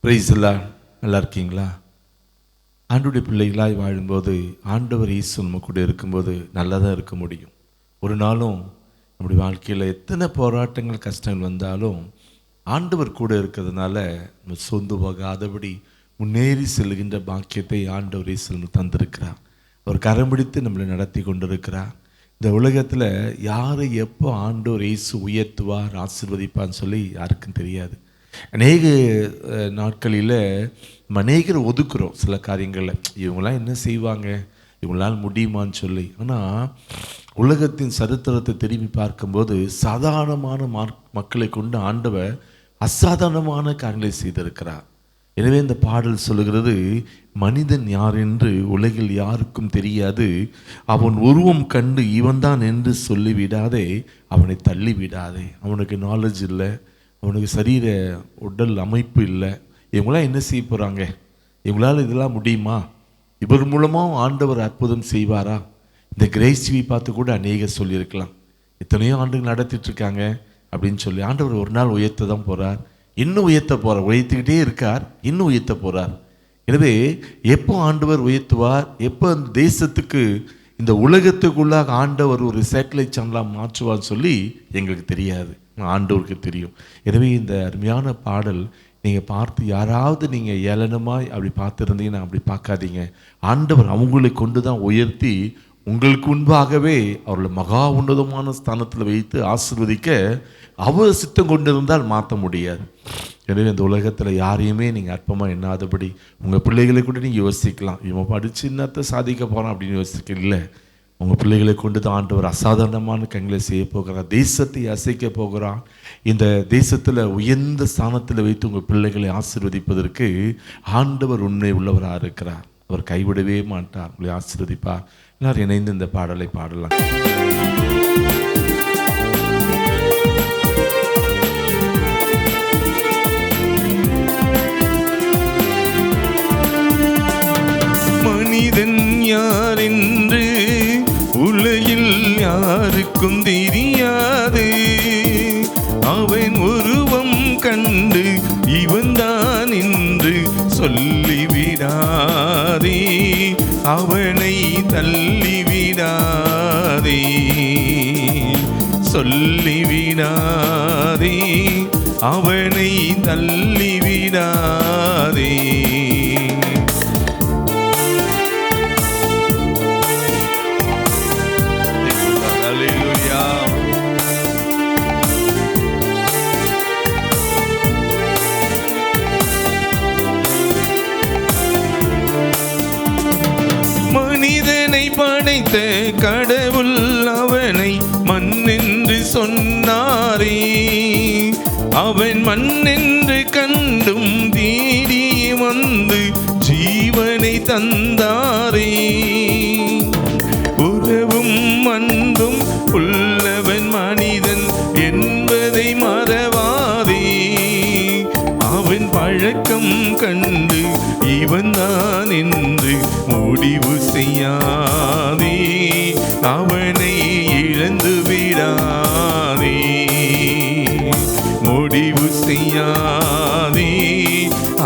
Price எல்லாம் நல்லா இருக்கீங்களா? ஆண்டவருடைய பிள்ளைகளாய் வாழும்போது ஆண்டவர் இயேசு நம்ம கூட இருக்கும்போது நல்லா தான் இருக்க முடியும். ஒரு நாளும் நம்முடைய வாழ்க்கையில் எத்தனை போராட்டங்கள் கஷ்டங்கள் வந்தாலும் ஆண்டவர் கூட இருக்கிறதுனால நம்ம சொந்து போகாதபடி முன்னேறி செல்கின்ற பாக்கியத்தை ஆண்டவர் இயேசு நமக்கு தந்திருக்கிறார். அவர் கரம் பிடித்து நம்மளை நடத்தி கொண்டிருக்கிறார். இந்த உலகத்தில் யாரை எப்போ ஆண்டவர் இயேசு உயர்த்துவார் ஆசீர்வதிப்பான்னு சொல்லி யாருக்கும் தெரியாது. அநேக நாட்களில் நம்ம அநேகரை ஒதுக்குறோம் சில காரியங்களில். இவங்களாம் என்ன செய்வாங்க, இவங்களால் முடியுமான்னு சொல்லி. ஆனால் உலகத்தின் சரித்திரத்தை திரும்பி பார்க்கும்போது சாதாரணமான மக்களை கொண்டு ஆண்டவர் அசாதாரணமான காரியங்களை செய்திருக்கிறார். எனவே இந்த பாடல் சொல்லுகிறது, மனிதன் யார் என்று உலகில் யாருக்கும் தெரியாது, அவன் உருவம் கண்டு இவன்தான் என்று சொல்லிவிடாதே, அவனை தள்ளிவிடாதே. அவனுக்கு நாலேஜ் இல்லை, அவனுக்கு சரீர உடல் அமைப்பு இல்லை. இவங்களாம் என்ன செய்ய போகிறாங்க, இவங்களால் இதெல்லாம் முடியுமா, இவர் மூலமாக ஆண்டவர் அற்புதம் செய்வாரா? இந்த கிரேஸ் டிவி பார்த்து கூட அநேக சொல்லியிருக்கலாம், எத்தனையோ ஆண்டுகள் நடத்திட்டுருக்காங்க அப்படின்னு சொல்லி. ஆண்டவர் ஒரு நாள் உயர்த்த தான் போகிறார், இன்னும் உயர்த்த போகிறார், உயர்த்திக்கிட்டே இருக்கார், இன்னும் உயர்த்த போகிறார். எனவே எப்போ ஆண்டவர் உயர்த்துவார், எப்போ அந்த தேசத்துக்கு இந்த உலகத்துக்குள்ளாக ஆண்டவர் ஒரு சேட்டலைட் சேனலாக மாற்றுவார்னு சொல்லி எங்களுக்கு தெரியாது, ஆண்டவருக்கு தெரியும். எனவே இந்த அருமையான பாடல் நீங்கள் பார்த்து யாராவது நீங்கள் ஏளனமாய் அப்படி பார்த்துருந்தீங்கன்னா அப்படி பார்க்காதீங்க. ஆண்டவர் அவங்களை கொண்டு தான் உயர்த்தி உங்களுக்கு முன்பாகவே அவர்களை மகா உன்னதமான ஸ்தானத்தில் வைத்து ஆசீர்வதிக்க அவர் சித்தம் கொண்டிருந்தால் மாற்ற முடியாது. எனவே இந்த உலகத்தில் யாரையுமே நீங்கள் அற்பமாக எண்ணாதபடி உங்கள் பிள்ளைகளை கூட நீங்கள் யோசிக்கலாம், இவன் படித்து இன்னத்தை சாதிக்க போகிறான் அப்படின்னு யோசிக்க. இல்லை, உங்கள் பிள்ளைகளை கொண்டு தான் ஆண்டவர் அசாதாரணமான கண்களை செய்ய போகிறார், தேசத்தை அசைக்க போகிறான். இந்த தேசத்தில் உயர்ந்த ஸ்தானத்தில் வைத்து உங்கள் பிள்ளைகளை ஆசீர்வதிப்பதற்கு ஆண்டவர் உண்மை உள்ளவராக இருக்கிறார். அவர் கைவிடவே மாட்டார், உங்களை ஆசீர்வதிப்பார். எல்லாரும் இணைந்து இந்த பாடலை பாடலாம். மனிதன் யார் என்று உலகில் யாருக்கும் தெரியாது, அவன் உருவம் கண்டு இவன்தான் என்று சொல்லிவிடாதே, அவனை தள்ளிவிடாதே, சொல்லிவிடாதே, அவனை தள்ளிவிடாதே. மனிதனை படைத்த கடவுள் அவனை மண்ணென்று சொன்னாரே, அவன் மண்ணென்று கண்டும் தேடி வந்து ஜீவனை தந்தாரே. உறவும் அன்பும் உள்ளவன் மனிதன் என்பதை மறவாதே, அவன் பழக்கம் கண்டு இவன்தான் என்று முடிவு செய்யாதே, அவனை இழந்து விடாதே, முடிவு செய்யாதே,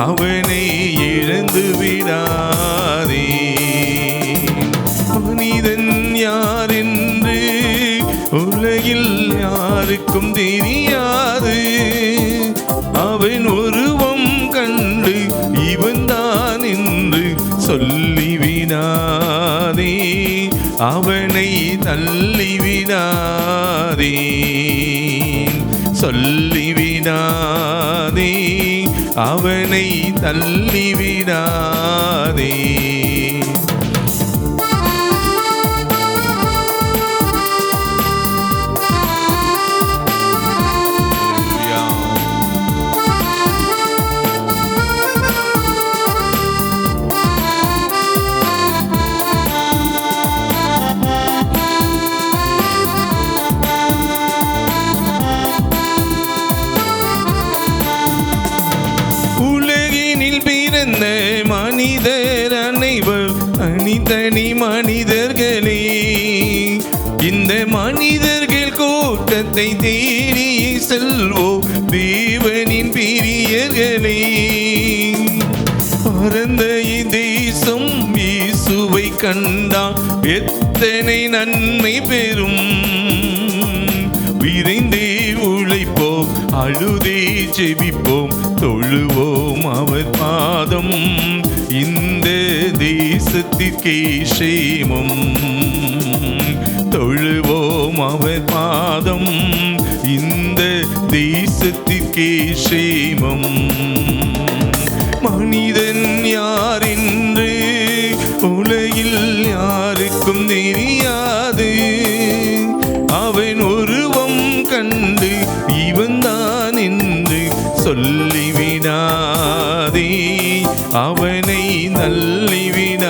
அவனை இழந்து விடாதே. மனிதன் யார் என்று உலகில் யாருக்கும் தெரியாது, அவன் உருவம் கண்டு இவன்தான் என்று சொல்லிவிடாதே, அவனை தள்ளிவிடாதே, சொல்லிவிடாதே, அவனை தள்ளிவிடாதே. மனிதர் அனைவர் தனித்தனி மனிதர்களே, இந்த மனிதர்கள் கூட்டத்தை தேடி செல்வோம் தேவனின் பிரியர்களே. பரந்த தேசம் இயேசுவை கண்டால் எத்தனை நன்மை பெறும். விரைந்தே உழைப்போம், அழுதே ஜெபிப்போம், தொழுவோம் அவர் பாதம். இந்த தேசத்திற்கே சேமம், தொழுவோம் அவர் பாதம். இந்த தேசத்திற்கே சேமம். மனிதன் யார் என்று உலகில் யாருக்கும் தெரியாது. அவன் உருவம் கண்டு இவன்தான் என்று சொல்லிவிடாதே, அவனை தள்ளிவிடாதே,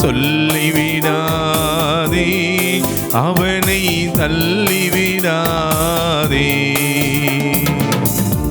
சொல்லிவிடாதே, அவனை தள்ளிவிடாதே.